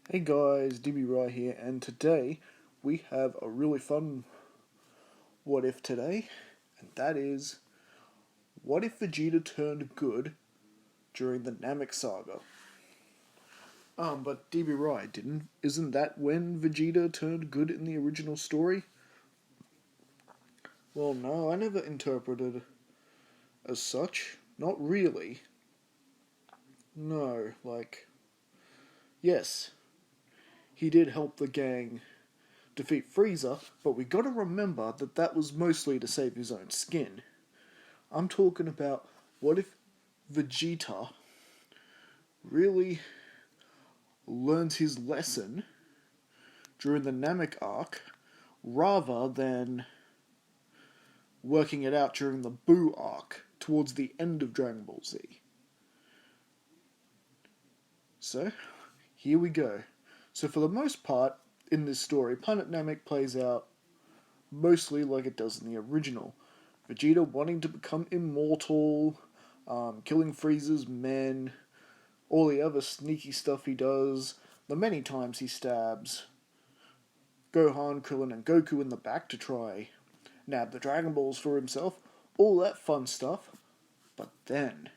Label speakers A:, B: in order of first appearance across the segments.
A: Hey guys, DB Rye here, and today we have a really fun what if today, and that is, what if Vegeta turned good during the Namek saga? But DB Rye, isn't that when Vegeta turned good in the original story? Well, no, I never interpreted as such. Not really. No, yes, he did help the gang defeat Frieza, but we gotta remember that that was mostly to save his own skin. I'm talking about what if Vegeta really learns his lesson during the Namek arc rather than working it out during the Buu arc towards the end of Dragon Ball Z. So, here we go. So for the most part, in this story, Planet Namek plays out mostly like it does in the original. Vegeta wanting to become immortal, killing Frieza's men, all the other sneaky stuff he does, the many times he stabs Gohan, Krillin, and Goku in the back to try nab the Dragon Balls for himself, all that fun stuff. But then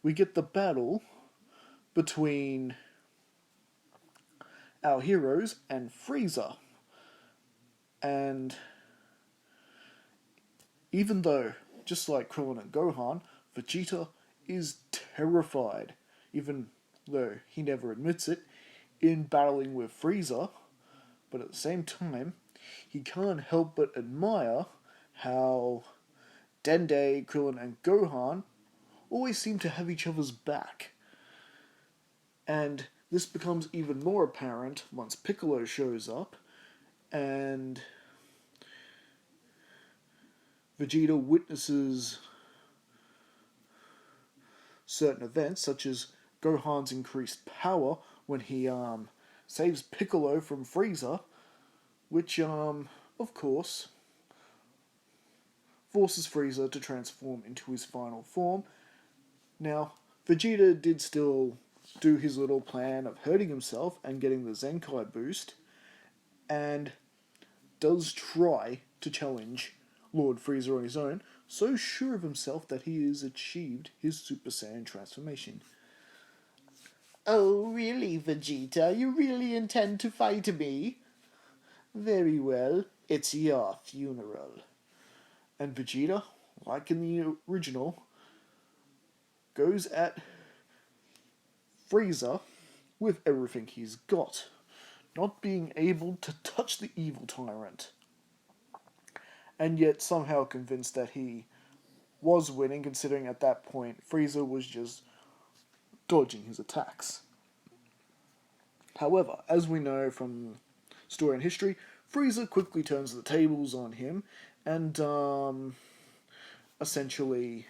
A: we get the battle between our heroes and Frieza. And even though, just like Krillin and Gohan, Vegeta is terrified, even though he never admits it, in battling with Frieza, but at the same time, he can't help but admire how Dende, Krillin, and Gohan always seem to have each other's back. And this becomes even more apparent once Piccolo shows up, and Vegeta witnesses certain events, such as Gohan's increased power when he saves Piccolo from Frieza, which of course forces Frieza to transform into his final form. Now, Vegeta did still do his little plan of hurting himself and getting the Zenkai boost, and does try to challenge Lord Frieza on his own, so sure of himself that he has achieved his Super Saiyan transformation. "Oh, really, Vegeta? You really intend to fight me? Very well, it's your funeral." And Vegeta, like in the original, goes at Frieza with everything he's got, not being able to touch the evil tyrant, and yet somehow convinced that he was winning, considering at that point Frieza was just dodging his attacks. However, as we know from story and history, Frieza quickly turns the tables on him and essentially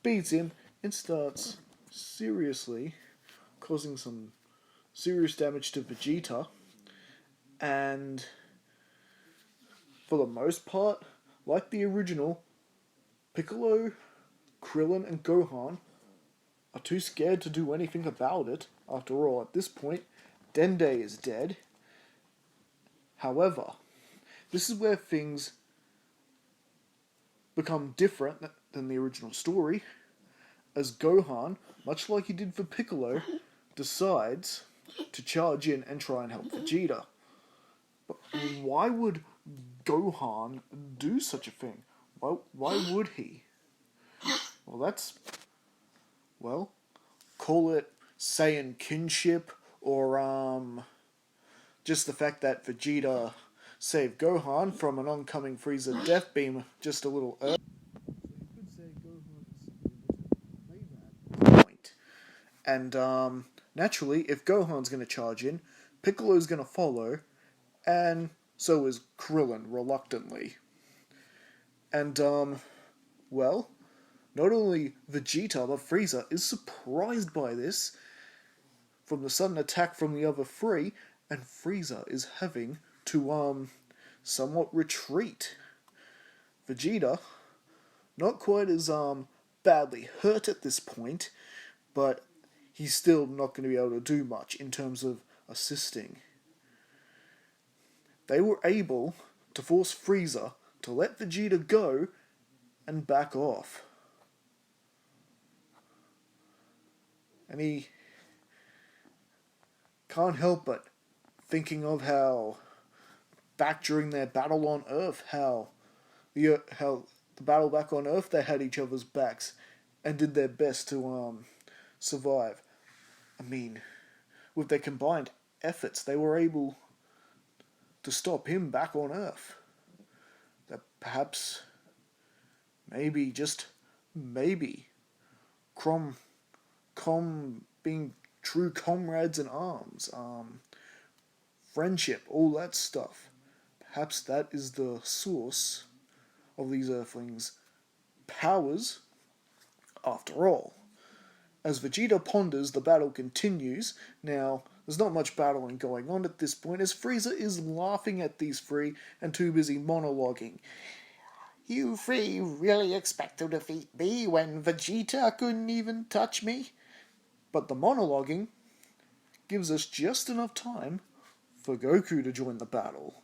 A: beats him and starts seriously causing some serious damage to Vegeta. And for the most part, like the original, Piccolo, Krillin, and Gohan are too scared to do anything about it. After all, at this point, Dende is dead. However, this is where things become different than the original story, as Gohan, much like he did for Piccolo, decides to charge in and try and help Vegeta. But why would Gohan do such a thing? Why would he? Well, call it Saiyan kinship, or just the fact that Vegeta saved Gohan from an oncoming Frieza death beam just a little early. So you could say Gohan is able to play that point. And naturally, if Gohan's going to charge in, Piccolo's going to follow, and so is Krillin reluctantly. And well, not only Vegeta but Frieza is surprised by this from the sudden attack from the other three, and Frieza is having to somewhat retreat. Vegeta, not quite as badly hurt at this point, but he's still not going to be able to do much in terms of assisting. They were able to force Frieza to let Vegeta go and back off. And he can't help but thinking of how back during their battle on Earth, how the battle back on Earth, they had each other's backs and did their best to survive. I mean, with their combined efforts, they were able to stop him back on Earth. That perhaps, maybe, just maybe, being true comrades in arms, friendship, all that stuff. Perhaps that is the source of these Earthlings' powers, after all. As Vegeta ponders, the battle continues. Now, there's not much battling going on at this point, as Frieza is laughing at these three and too busy monologuing. You three really expect to defeat me when Vegeta couldn't even touch me? But the monologuing gives us just enough time for Goku to join the battle.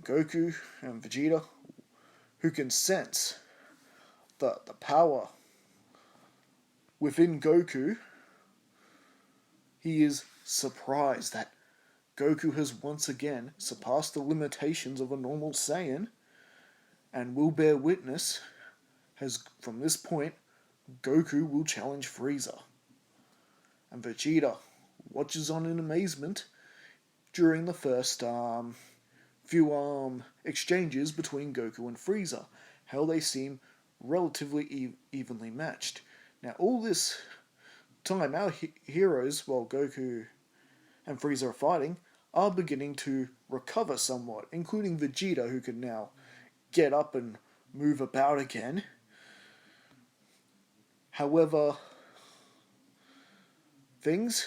A: Goku and Vegeta, who can sense the power within Goku, he is surprised that Goku has once again surpassed the limitations of a normal Saiyan, and will bear witness, as from this point, Goku will challenge Frieza. And Vegeta watches on in amazement during the first few exchanges between Goku and Frieza, how they seem relatively evenly matched. Now, all this time, our heroes, while Goku and Frieza are fighting, are beginning to recover somewhat, including Vegeta, who can now get up and move about again. However, things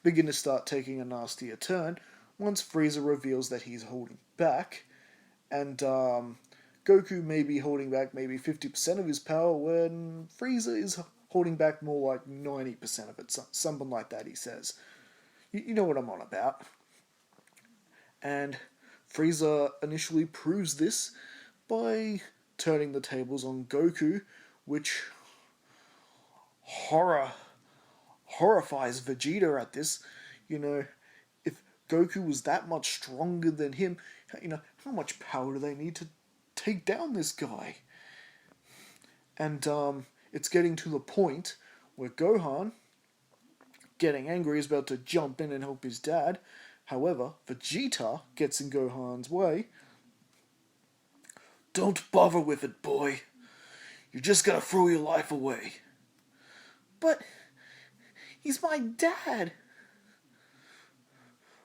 A: begin to start taking a nastier turn once Frieza reveals that he's holding back, and Goku may be holding back maybe 50% of his power, when Frieza is holding back more like 90% of it, something like that, he says. You know what I'm on about. And Frieza initially proves this by turning the tables on Goku, which horrifies Vegeta at this. You know, if Goku was that much stronger than him, you know, how much power do they need to take down this guy? And it's getting to the point where Gohan, getting angry, is about to jump in and help his dad. However, Vegeta gets in Gohan's way. Don't bother with it, boy. You're just gonna throw your life away. But he's my dad.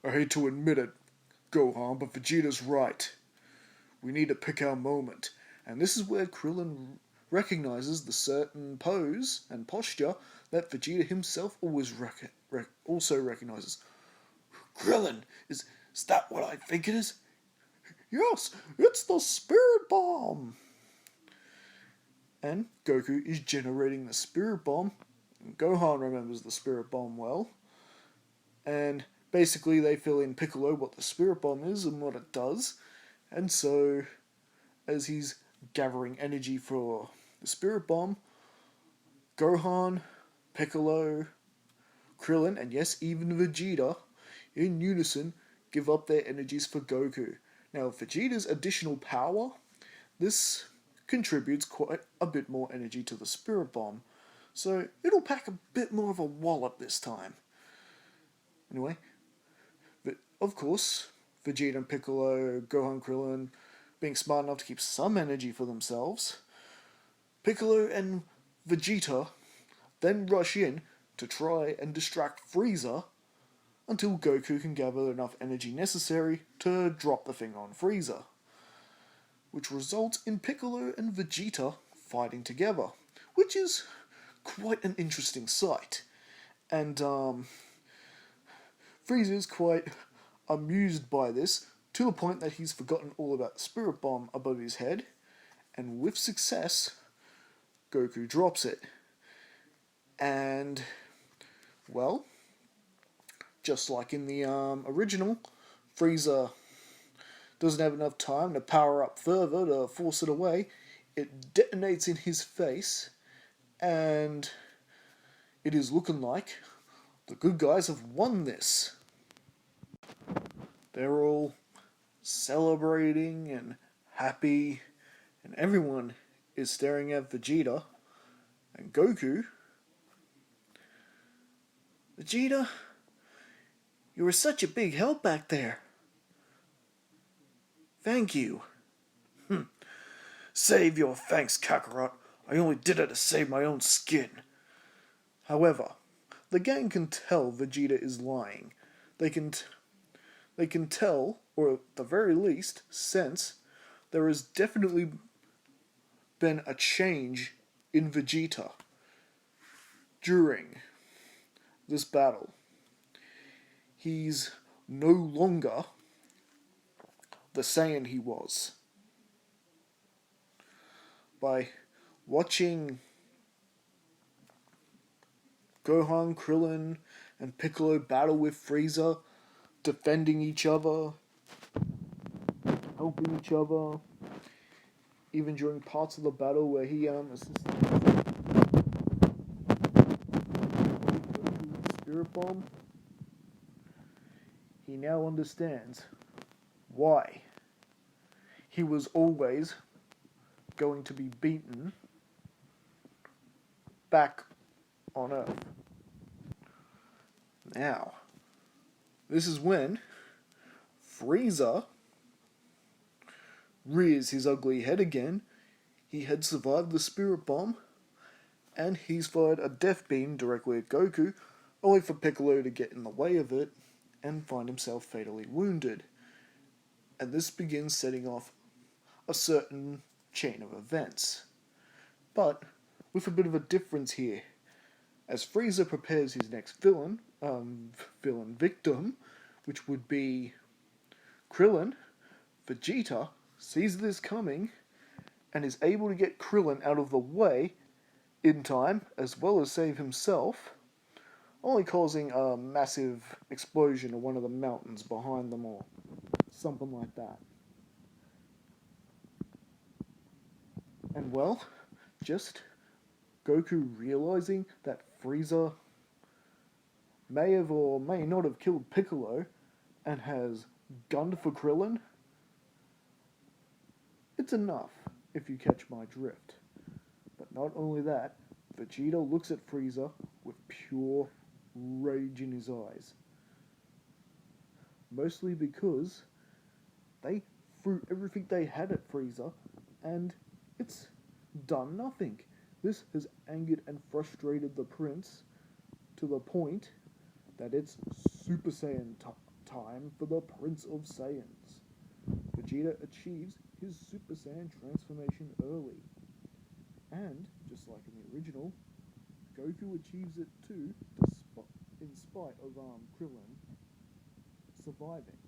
A: I hate to admit it, Gohan, but Vegeta's right. We need to pick our moment. And this is where Krillin recognizes the certain pose and posture that Vegeta himself always also recognizes. Krillin, is that what I think it is? Yes, it's the Spirit Bomb! And Goku is generating the Spirit Bomb. Gohan remembers the Spirit Bomb well. And basically they fill in Piccolo what the Spirit Bomb is and what it does. And so, as he's gathering energy for the Spirit Bomb, Gohan, Piccolo, Krillin, and yes, even Vegeta, in unison, give up their energies for Goku. Now, Vegeta's additional power, this contributes quite a bit more energy to the Spirit Bomb, so it'll pack a bit more of a wallop this time. Anyway, but of course, Vegeta and Piccolo, Gohan, Krillin, being smart enough to keep some energy for themselves, Piccolo and Vegeta then rush in to try and distract Frieza until Goku can gather enough energy necessary to drop the thing on Frieza, which results in Piccolo and Vegeta fighting together, which is quite an interesting sight. And Frieza is quite amused by this, to the point that he's forgotten all about the Spirit Bomb above his head, and with success, Goku drops it. And Well, just like in the original, Frieza doesn't have enough time to power up further to force it away. It detonates in his face, and it is looking like the good guys have won this. They're all celebrating and happy, and everyone is staring at Vegeta and Goku. Vegeta, you were such a big help back there. Thank you. Save your thanks, Kakarot. I only did it to save my own skin. However, the gang can tell Vegeta is lying. They can tell, or at the very least, sense, there has definitely been a change in Vegeta during this battle. He's no longer the Saiyan he was. By watching Gohan, Krillin, and Piccolo battle with Frieza, defending each other, helping each other, even during parts of the battle where he assisted Spirit Bomb, he now understands why he was always going to be beaten back on Earth. Now, this is when Frieza rears his ugly head again. He had survived the Spirit Bomb, and he's fired a Death Beam directly at Goku, only for Piccolo to get in the way of it and find himself fatally wounded. And this begins setting off a certain chain of events. But with a bit of a difference here. As Frieza prepares his next villain victim, which would be Krillin, Vegeta sees this coming and is able to get Krillin out of the way in time, as well as save himself, only causing a massive explosion of one of the mountains behind them or something like that. And well, just Goku realizing that Frieza may have or may not have killed Piccolo and has gunned for Krillin, it's enough, if you catch my drift. But not only that, Vegeta looks at Frieza with pure rage in his eyes. Mostly because they threw everything they had at Frieza, and it's done nothing. This has angered and frustrated the prince to the point that it's Super Saiyan time for the Prince of Saiyans. Vegeta achieves his Super Saiyan transformation early. And, just like in the original, Goku achieves it too, in spite of Krillin surviving.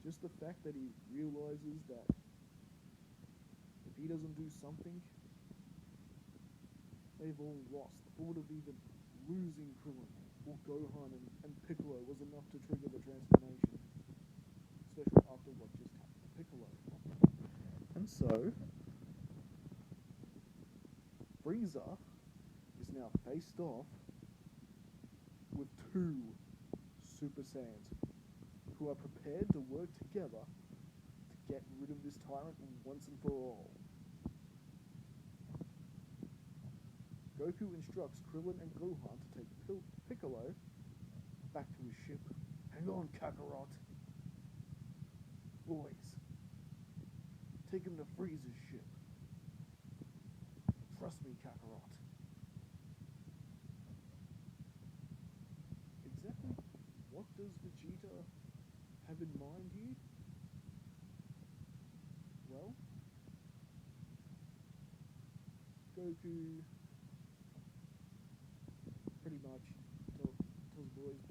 A: Just the fact that he realizes that if he doesn't do something, they've all lost. The thought of even losing Krillin or Gohan and Piccolo was enough to trigger the transformation. Especially after what just happened to Piccolo. And so, Frieza is now faced off with two Super Saiyans who are prepared to work together to get rid of this tyrant once and for all. Goku instructs Krillin and Gohan to take Piccolo back to his ship. Hang on, Kakarot. Boys, take him to Frieza's ship. Trust me, Kakarot. Exactly what does Vegeta have in mind here? Well, Goku pretty much tells boys,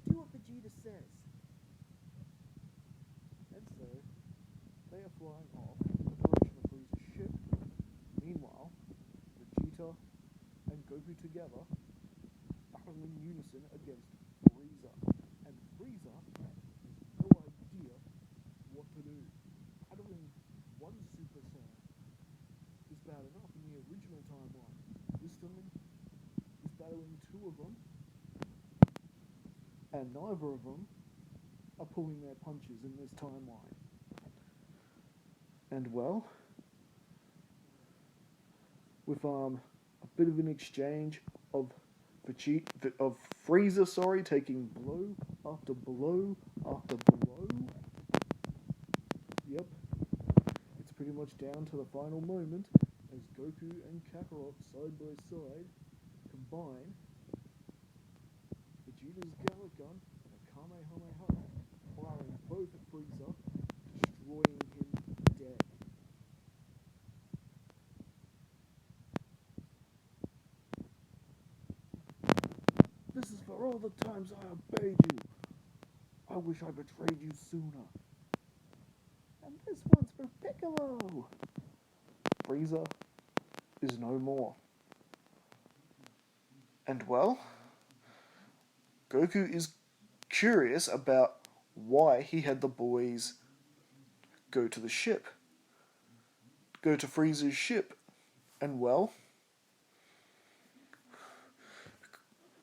A: do what Vegeta says. And so, they are flying off in the direction of Frieza's ship. Meanwhile, Vegeta and Goku together battle sung in unison against Frieza. And Frieza has no idea what to do. Battling one Super Saiyan is bad enough in the original timeline. This time, he's battling two of them, and neither of them are pulling their punches in this timeline. And well, with a bit of an exchange of Frieza, taking blow after blow after blow. Yep, it's pretty much down to the final moment as Goku and Kakarot side by side combine Vegeta's Gallic Gun and a Kamehameha, firing both at Frieza, destroying him dead. This is for all the times I obeyed you. I wish I betrayed you sooner. And this one's for Piccolo. Frieza is no more. And well, Goku is curious about why he had the boys go to the ship. Go to Frieza's ship. And well,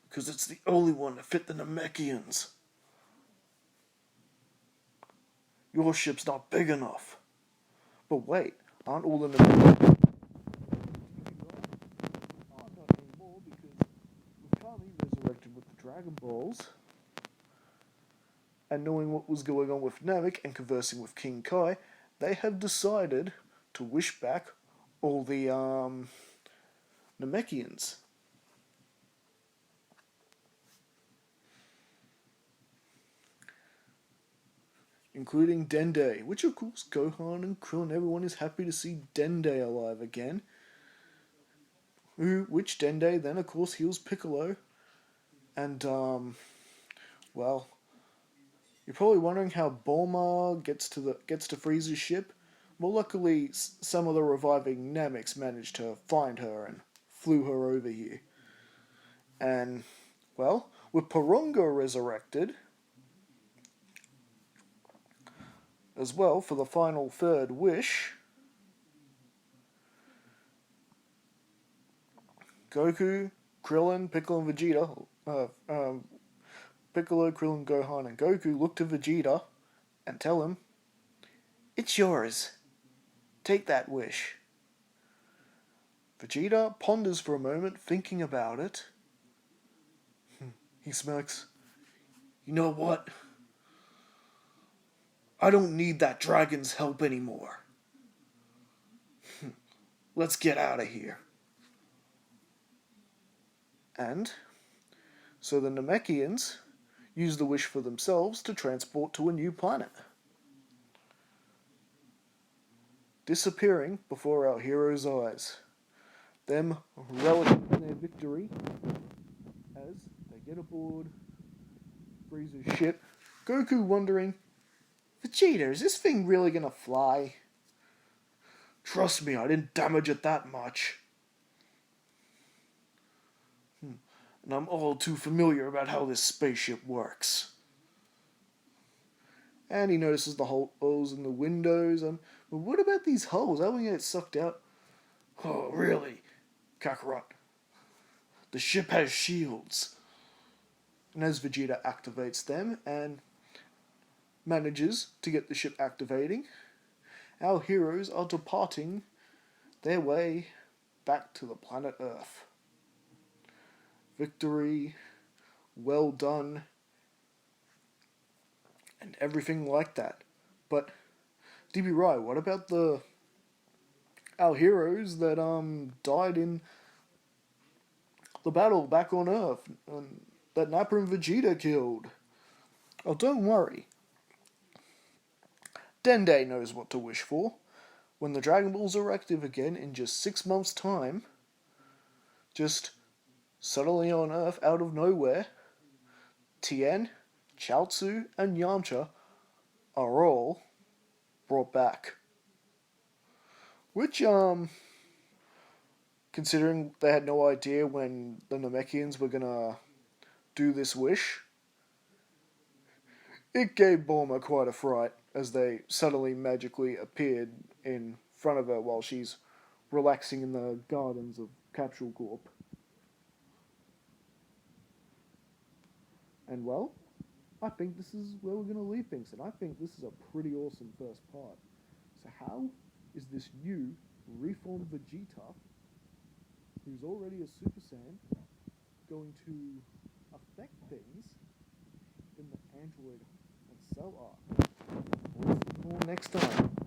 A: because it's the only one to fit the Namekians. Your ship's not big enough. But wait, aren't all the Namekians? Oh, not anymore, because with Kami resurrected with the Dragon Balls, and knowing what was going on with Namek and conversing with King Kai, they have decided to wish back all the Namekians. Including Dende, which of course Gohan and Krillin, everyone is happy to see Dende alive again. Which Dende then of course heals Piccolo. And well, you're probably wondering how Bulma gets to Frieza's ship. Well, luckily some of the reviving Nameks managed to find her and flew her over here. And well, with Porunga resurrected as well for the final third wish, Goku, Krillin, Piccolo, and Vegeta, Piccolo, Krillin, Gohan, and Goku look to Vegeta and tell him, "It's yours. Take that wish." Vegeta ponders for a moment, thinking about it. He smirks. "You know what? I don't need that dragon's help anymore. Let's get out of here." And so the Namekians use the wish for themselves to transport to a new planet, disappearing before our heroes' eyes. Them relishing in their victory as they get aboard Frieza's ship. Goku wondering, "Vegeta, is this thing really gonna fly? Trust me, I didn't damage it that much. And I'm all too familiar about how this spaceship works." And he notices the holes in the windows. But what about these holes? How are we going to get sucked out? "Oh, really, Kakarot? The ship has shields." And as Vegeta activates them and manages to get the ship activating, our heroes are departing their way back to the planet Earth. Victory, well done, and everything like that. But DB Rai, what about our heroes that died in the battle back on Earth that Nappa and Vegeta killed? Oh, don't worry. Dende knows what to wish for. When the Dragon Balls are active again in just 6 months' time, just suddenly on Earth out of nowhere, Tien, Chaozu, and Yamcha are all brought back. Which, considering they had no idea when the Namekians were gonna do this wish, it gave Bulma quite a fright as they suddenly magically appeared in front of her while she's relaxing in the gardens of Capsule Corp. And well, I think this is where we're going to leave things, and I think this is a pretty awesome first part. So how is this new reformed Vegeta, who's already a Super Saiyan, going to affect things in the Android and Cell arc? More next time.